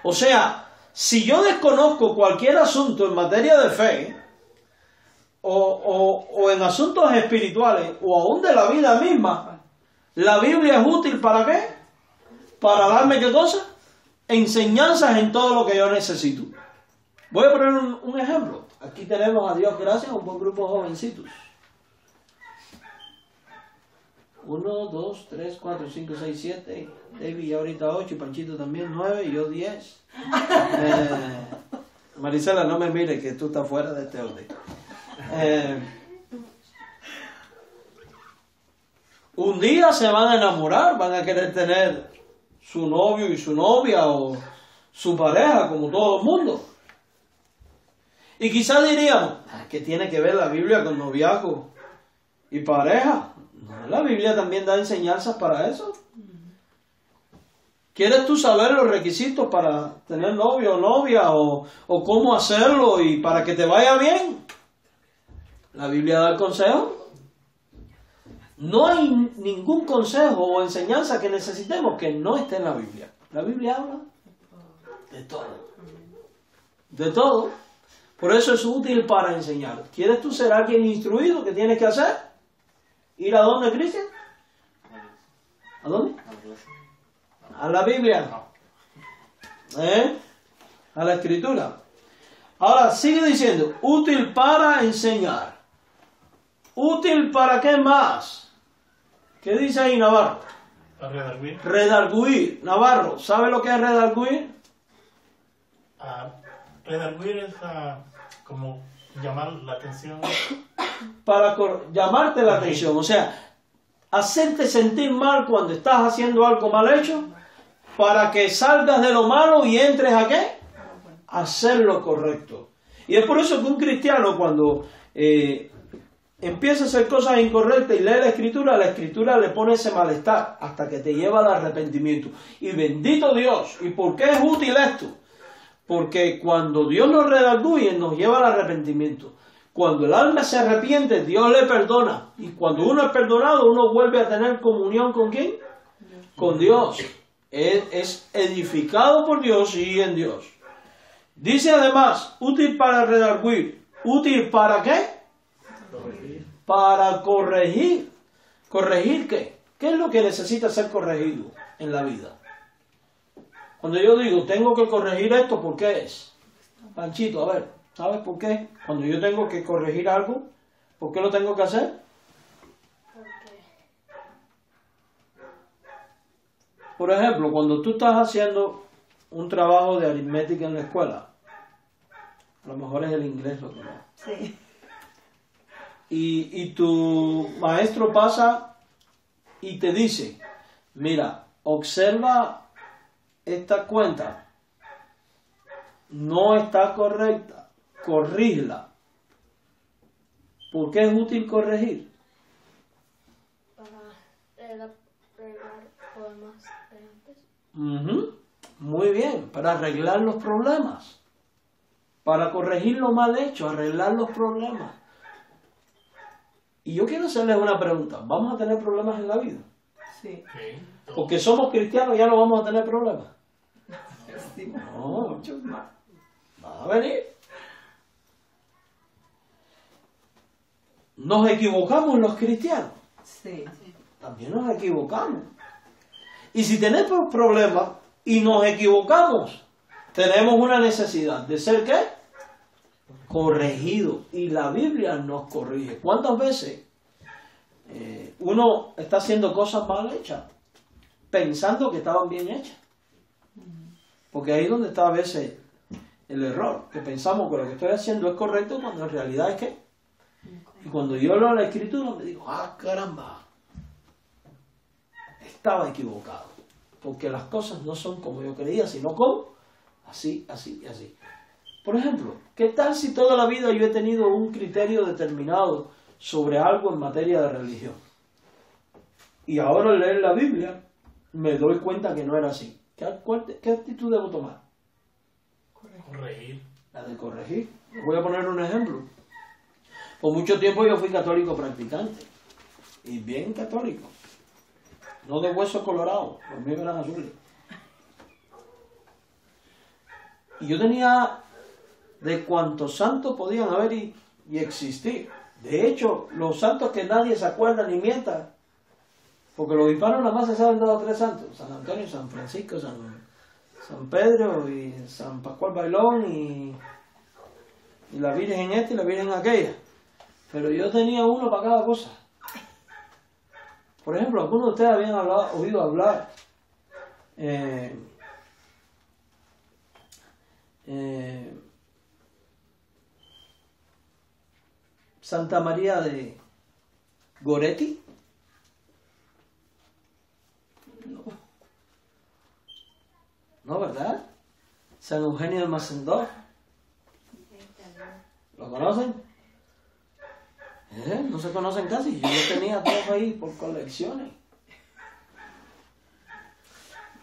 O sea, si yo desconozco cualquier asunto en materia de fe, o en asuntos espirituales, o aún de la vida misma, la Biblia es útil ¿para qué? Para darme ¿qué cosa? Enseñanzas en todo lo que yo necesito. Voy a poner un ejemplo. Aquí tenemos, a Dios gracias, un buen grupo de jovencitos. 1, 2, 3, 4, 5, 6, 7. David ya ahorita 8, Panchito también 9 y yo 10. Marisela, no me mire que tú estás fuera de este orden. Un día se van a enamorar, van a querer tener su novio y su novia o su pareja, como todo el mundo. Y quizás diríamos, ¿qué tiene que ver la Biblia con noviazgo y pareja? No, la Biblia también da enseñanzas para eso. ¿Quieres tú saber los requisitos para tener novio o novia o cómo hacerlo y para que te vaya bien? La Biblia da el consejo. No hay ningún consejo o enseñanza que necesitemos que no esté en la Biblia. La Biblia habla de todo. De todo. Por eso es útil para enseñar. ¿Quieres tú ser alguien instruido? ¿Qué tienes que hacer? ¿Ir a dónde, Cristian? ¿A dónde? A la Biblia. A la Escritura. Ahora sigue diciendo, útil para enseñar. ¿Útil para qué más? ¿Qué dice ahí Navarro? Redarguir. Redarguir. Navarro, ¿sabe lo que es redarguir? Redarguir es como llamar la atención. Para llamarte la atención, o sea, hacerte sentir mal cuando estás haciendo algo mal hecho, para que salgas de lo malo y entres ¿a qué? A hacer lo correcto. Y es por eso que un cristiano cuando empieza a hacer cosas incorrectas y lee la Escritura le pone ese malestar hasta que te lleva al arrepentimiento. Y bendito Dios. ¿Y por qué es útil esto? Porque cuando Dios nos redarguye, nos lleva al arrepentimiento. Cuando el alma se arrepiente, Dios le perdona. Y cuando uno es perdonado, uno vuelve a tener comunión ¿con quién? Con Dios. Es edificado por Dios y en Dios. Dice además, útil para redarguir. ¿Útil para qué? Corregir. Para corregir. ¿Corregir qué? ¿Qué es lo que necesita ser corregido en la vida? Cuando yo digo, tengo que corregir esto, ¿por qué es? Panchito, a ver, ¿sabes por qué? Cuando yo tengo que corregir algo, ¿por qué lo tengo que hacer? Por ejemplo, cuando tú estás haciendo un trabajo de aritmética en la escuela, a lo mejor es el inglés lo que no. Sí. Y tu maestro pasa y te dice, mira, observa esta cuenta, no está correcta, corrígela. ¿Por qué es útil corregir? Para arreglar problemas de antes. Muy bien, para arreglar los problemas, para corregir lo mal hecho, arreglar los problemas. Y yo quiero hacerles una pregunta, ¿vamos a tener problemas en la vida? Sí. Porque somos cristianos ya no vamos a tener problemas. Sí. No, Muchos más. va a venir. Nos equivocamos los cristianos. Sí. También nos equivocamos. Y si tenemos problemas y nos equivocamos, tenemos una necesidad de ser ¿qué? Corregido. Y la Biblia nos corrige. ¿Cuántas veces uno está haciendo cosas mal hechas pensando que estaban bien hechas? Porque ahí es donde está a veces el error, que pensamos que lo que estoy haciendo es correcto cuando en realidad es que. Y cuando yo leo la Escritura me digo, caramba, estaba equivocado, porque las cosas no son como yo creía, sino como así, así y así. Por ejemplo, ¿qué tal si toda la vida yo he tenido un criterio determinado sobre algo en materia de religión? Y ahora al leer la Biblia me doy cuenta que no era así. ¿Qué actitud debo tomar? Corregir. La de corregir. Voy a poner un ejemplo. Por mucho tiempo yo fui católico practicante. Y bien católico. No de hueso colorado. Los míos eran azules. Y yo tenía de cuántos santos podían haber y existir. De hecho, los santos que nadie se acuerda ni mienta. Porque los hispanos nada más se saben 2 o 3 santos. San Antonio, San Francisco, San Pedro y San Pascual Bailón y la Virgen esta y la Virgen aquella. Pero yo tenía uno para cada cosa. Por ejemplo, algunos de ustedes habían oído hablar Santa María de Goretti. ¿No, verdad? San Eugenio de Macendoz. ¿Lo conocen? No se conocen casi. Yo los tenía todos ahí por colecciones.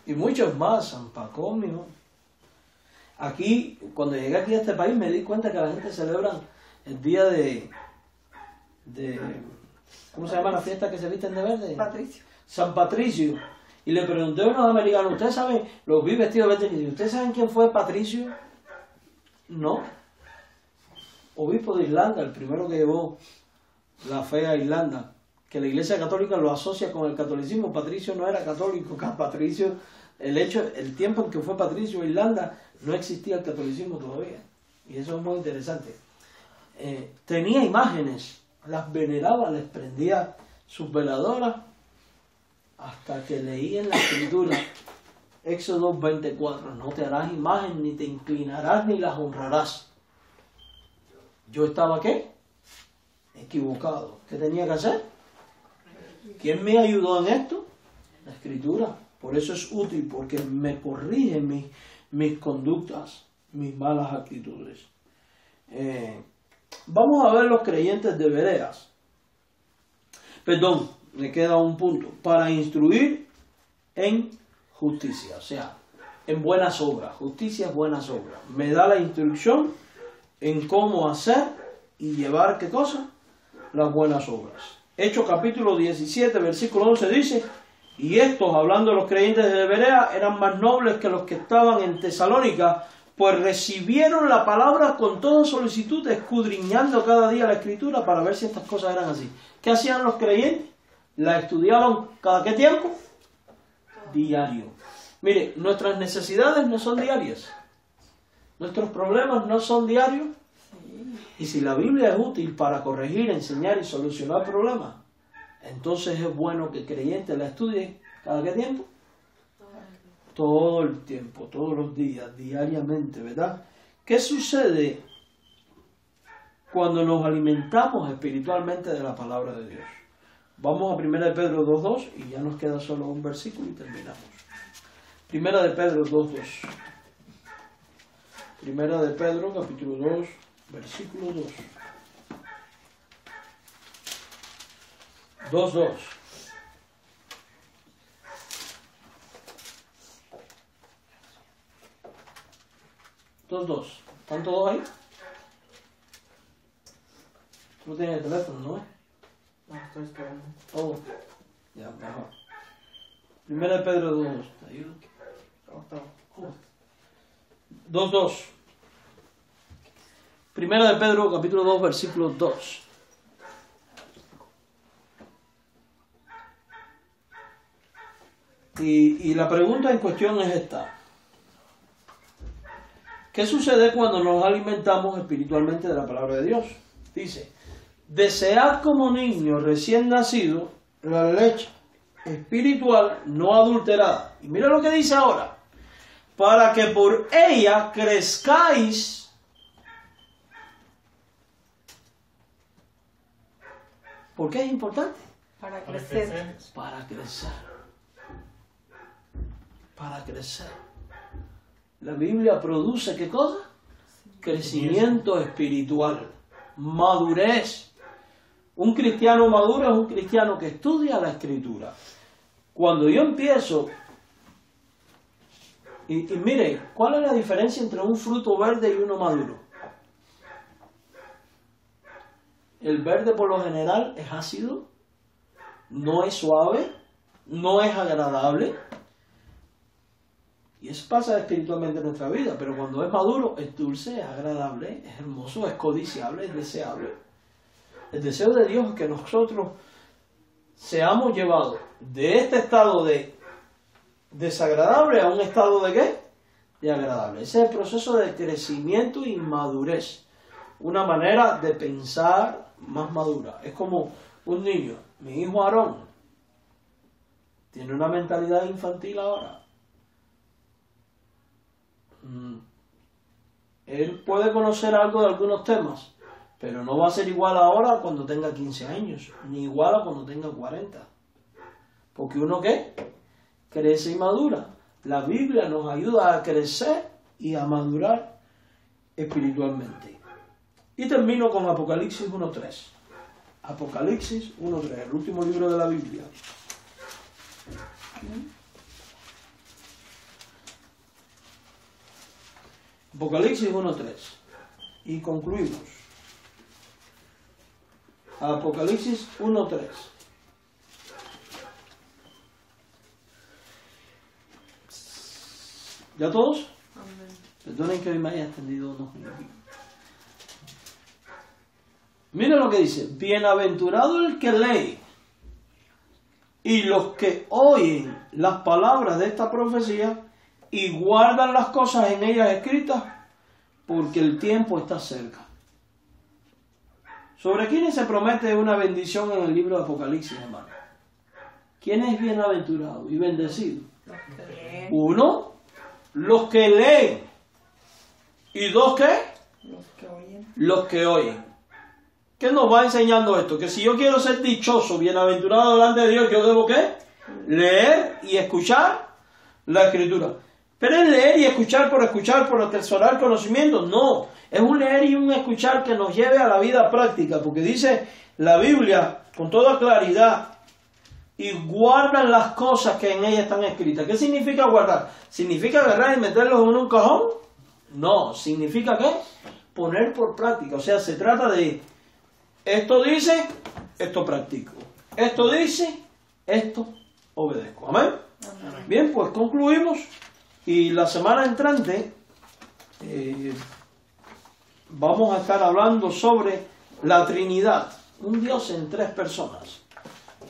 Y muchos más, San Pacomio. Aquí, cuando llegué aquí a este país, me di cuenta que la gente celebra el día de ¿cómo se llama la fiesta que se visten de verde? Patricio. San Patricio. Y le pregunté a unos americanos, ¿ustedes saben? Los vi vestidos de verde. ¿Ustedes saben quién fue Patricio? No. Obispo de Irlanda, el primero que llevó la fe a Irlanda, que la Iglesia Católica lo asocia con el catolicismo. Patricio no era católico, Patricio, el tiempo en que fue Patricio a Irlanda, no existía el catolicismo todavía. Y eso es muy interesante. Tenía imágenes, las veneraba, les prendía sus veladoras, hasta que leí en la Escritura, Éxodo 24, no te harás imagen, ni te inclinarás, ni las honrarás. Yo estaba, ¿qué? Equivocado. ¿Qué tenía que hacer? ¿Quién me ayudó en esto? La Escritura. Por eso es útil, porque me corrige mis conductas, mis malas actitudes. Vamos a ver los creyentes de Bereas. Perdón, me queda un punto. Para instruir en justicia, o sea, en buenas obras. Justicia es buenas obras. Me da la instrucción en cómo hacer y llevar, ¿qué cosa? Las buenas obras. Hechos capítulo 17, versículo 11 dice: y estos, hablando de los creyentes de Berea, eran más nobles que los que estaban en Tesalónica, pues recibieron la palabra con toda solicitud, escudriñando cada día la Escritura para ver si estas cosas eran así. ¿Qué hacían los creyentes? La estudiaban ¿cada qué tiempo? Diario. Mire, nuestras necesidades no son diarias. Nuestros problemas no son diarios. Y si la Biblia es útil para corregir, enseñar y solucionar problemas, entonces es bueno que el creyente la estudie ¿cada qué tiempo? Todo el tiempo, todos los días, diariamente, ¿verdad? ¿Qué sucede cuando nos alimentamos espiritualmente de la palabra de Dios? Vamos a 1 de Pedro 2.2 y ya nos queda solo un versículo y terminamos. 1 de Pedro 2.2. 1 de Pedro, capítulo 2, versículo 2. 2.2. 2.2. ¿Están todos ahí? Tú tienes el teléfono, ¿no? No, estoy esperando. Oh, ya, mejor. 1 de Pedro 2.2. ¿Te ayudo? 2.2. 1 de Pedro, capítulo 2, versículo 2. Y la pregunta en cuestión es esta. ¿Qué sucede cuando nos alimentamos espiritualmente de la palabra de Dios? Dice: desead como niños recién nacidos la leche espiritual no adulterada. Y mira lo que dice ahora: para que por ella crezcáis. ¿Por qué es importante? Para crecer. Para crecer. Para crecer. La Biblia produce ¿qué cosa? Crecimiento espiritual. Madurez. Un cristiano maduro es un cristiano que estudia la Escritura. Cuando yo empiezo... Y mire, ¿cuál es la diferencia entre un fruto verde y uno maduro? El verde por lo general es ácido, no es suave, no es agradable. Y eso pasa espiritualmente en nuestra vida, pero cuando es maduro es dulce, es agradable, es hermoso, es codiciable, es deseable. El deseo de Dios es que nosotros seamos llevados de este estado de desagradable a un estado de ¿qué? De agradable. Ese es el proceso de crecimiento y madurez. Una manera de pensar más madura. Es como un niño. Mi hijo Aarón tiene una mentalidad infantil ahora. Él puede conocer algo de algunos temas, pero no va a ser igual ahora cuando tenga 15 años, ni igual a cuando tenga 40. Porque uno ¿qué? Crece y madura. La Biblia nos ayuda a crecer y a madurar espiritualmente. Y termino con Apocalipsis 1.3. Apocalipsis 1.3, el último libro de la Biblia. Apocalipsis 1.3. Y concluimos. Apocalipsis 1.3. ¿Ya todos? Amén. Perdonen que hoy me haya extendido unos minutos. Miren lo que dice. Bienaventurado el que lee y los que oyen las palabras de esta profecía y guardan las cosas en ellas escritas, porque el tiempo está cerca. ¿Sobre quiénes se promete una bendición en el libro de Apocalipsis, hermano? ¿Quién es bienaventurado y bendecido? Uno, los que leen. ¿Y dos qué? Los que oyen. Los que oyen. ¿Qué nos va enseñando esto? Que si yo quiero ser dichoso, bienaventurado delante de Dios, ¿yo debo qué? Leer y escuchar la Escritura. Pero es leer y escuchar por atesorar conocimiento. No, es un leer y un escuchar que nos lleve a la vida práctica, porque dice la Biblia con toda claridad, y guardan las cosas que en ella están escritas. ¿Qué significa guardar? ¿Significa agarrar y meterlos en un cajón? No, significa ¿qué? Poner por práctica. O sea, se trata de esto dice, esto practico. Esto dice, esto obedezco. ¿Amén? Amén. Bien, pues concluimos. Y la semana entrante vamos a estar hablando sobre la Trinidad. Un Dios en tres personas.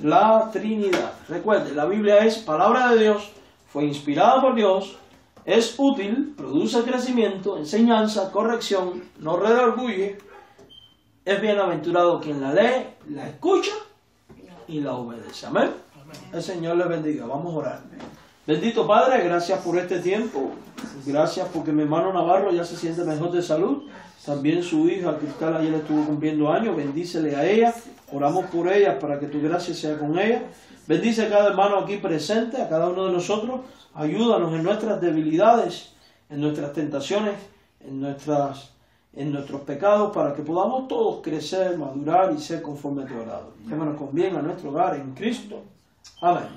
La Trinidad. Recuerde, la Biblia es palabra de Dios, fue inspirada por Dios, es útil, produce crecimiento, enseñanza, corrección, no redarguye. Es bienaventurado quien la lee, la escucha y la obedece. Amén. El Señor les bendiga. Vamos a orar. Bendito Padre, gracias por este tiempo. Gracias porque mi hermano Navarro ya se siente mejor de salud. También su hija Cristal ayer estuvo cumpliendo años. Bendícele a ella. Oramos por ella para que tu gracia sea con ella. Bendice a cada hermano aquí presente, a cada uno de nosotros. Ayúdanos en nuestras debilidades, en nuestras tentaciones, en nuestros pecados, para que podamos todos crecer, madurar y ser conforme a tu agrado. Llévanos con bien a nuestro hogar en Cristo. Amén.